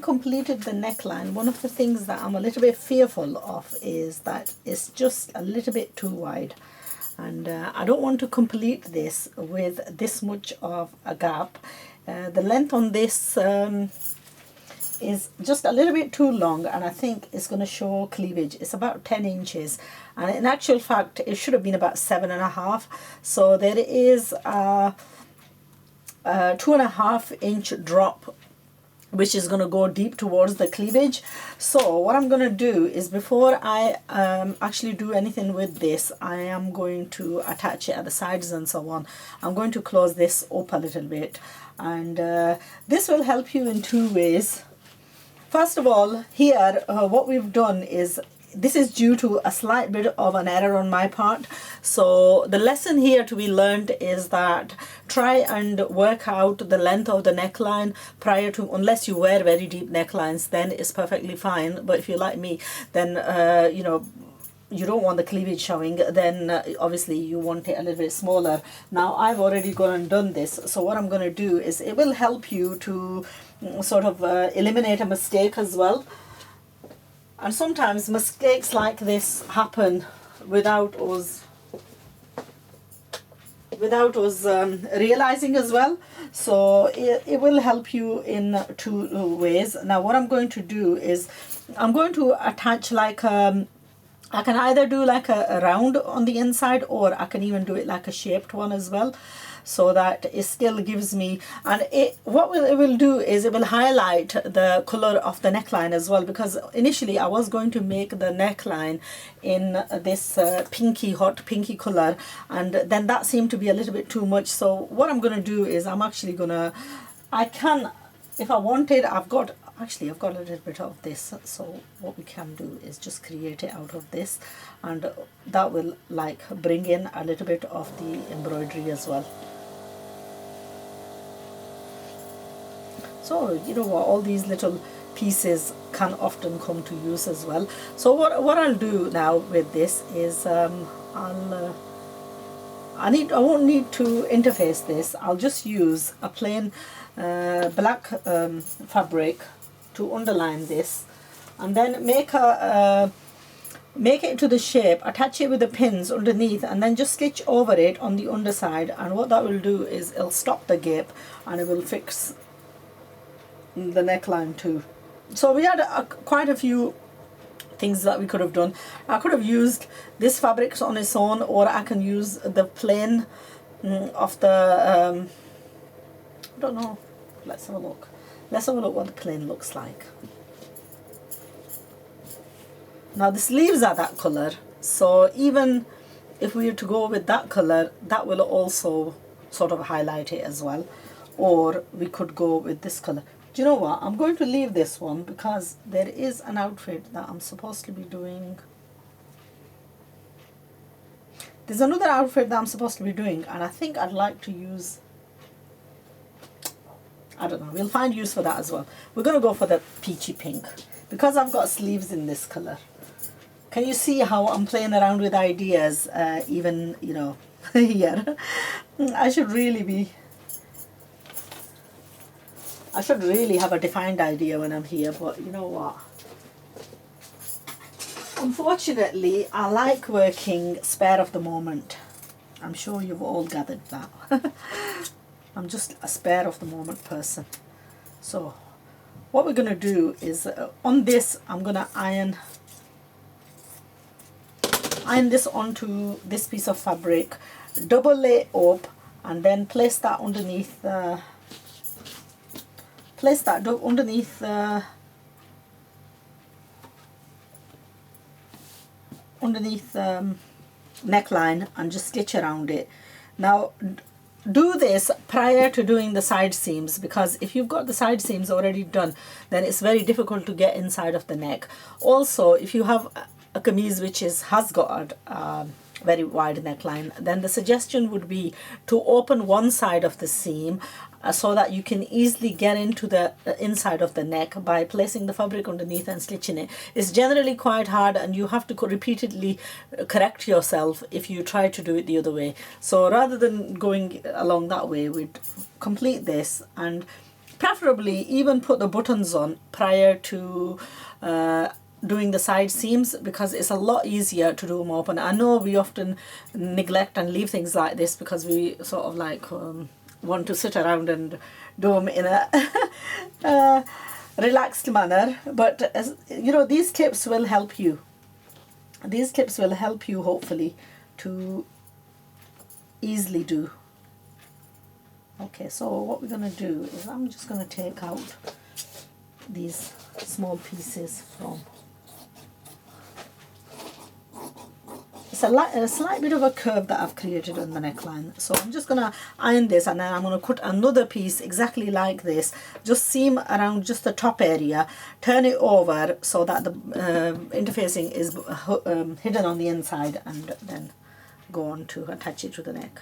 completed the neckline, one of the things that I'm a little bit fearful of is that it's just a little bit too wide. And I don't want to complete this with this much of a gap. The length on this is just a little bit too long, and I think it's going to show cleavage. It's about 10 inches, and in actual fact it should have been about 7.5. So there is a 2.5 inch drop, which is going to go deep towards the cleavage. So what I'm going to do is, before I actually do anything with this, I am going to attach it at the sides and so on. I'm going to close this up a little bit, and this will help you in two ways. First of all, here what we've done is, this is due to a slight bit of an error on my part. So the lesson here to be learned is that try and work out the length of the neckline prior to, unless you wear very deep necklines, then it's perfectly fine. But if you're like me, then you know, you don't want the cleavage showing, then obviously you want it a little bit smaller. Now I've already gone and done this, so what I'm going to do is, it will help you to sort of eliminate a mistake as well. And sometimes mistakes like this happen without us realizing as well. So it will help you in two ways. Now what I'm going to do is, I'm going to attach like I can either do like a round on the inside, or I can even do it like a shaped one as well, so that it still gives me, and it will do is, it will highlight the color of the neckline as well, because initially I was going to make the neckline in this hot pinky color, and then that seemed to be a little bit too much. So what I'm going to do is, I'm actually going to, I can, if I wanted, I've got a little bit of this, so what we can do is just create it out of this, and that will like bring in a little bit of the embroidery as well. So you know what, all these little pieces can often come to use as well. So what I'll do now with this is, I won't need to interface this. I'll just use a plain black fabric to underline this, and then make it into the shape, attach it with the pins underneath, and then just stitch over it on the underside. And what that will do is, it'll stop the gap and it will fix the neckline too. So we had quite a few things that we could have done. I could have used this fabric on its own, or I can use the plain of the I don't know, let's have a look what the plain looks like. Now the sleeves are that color, so even if we were to go with that color, that will also sort of highlight it as well. Or we could go with this color. Do you know what, I'm going to leave this one, because there is an outfit that I'm supposed to be doing. There's another outfit that I'm supposed to be doing, and I think I'd like to use, I don't know, we'll find use for that as well. We're going to go for the peachy pink, because I've got sleeves in this color. Can you see how I'm playing around with ideas, even, you know, here? I should really have a defined idea when I'm here, but you know what? Unfortunately, I like working spare of the moment. I'm sure you've all gathered that. I'm just a spare of the moment person. So what we're going to do is, on this, I'm going to iron this onto this piece of fabric, double it up, and then place that underneath neckline, and just stitch around it. Now do this prior to doing the side seams, because if you've got the side seams already done, then it's very difficult to get inside of the neck. Also, if you have a kameez which has got a very wide neckline, then the suggestion would be to open one side of the seam so that you can easily get into the inside of the neck by placing the fabric underneath and stitching it. It's generally quite hard, and you have to repeatedly correct yourself if you try to do it the other way. So rather than going along that way, we'd complete this and preferably even put the buttons on prior to doing the side seams, because it's a lot easier to do them open. I know we often neglect and leave things like this because we sort of like want to sit around and do them in a relaxed manner, but as you know, these tips will help you. These tips will help you hopefully to easily do. Okay, so what we're going to do is I'm just going to take out these small pieces from. It's a slight bit of a curve that I've created on the neckline. So I'm just going to iron this, and then I'm going to cut another piece exactly like this. Just seam around just the top area, turn it over so that the interfacing is hidden on the inside, and then go on to attach it to the neck.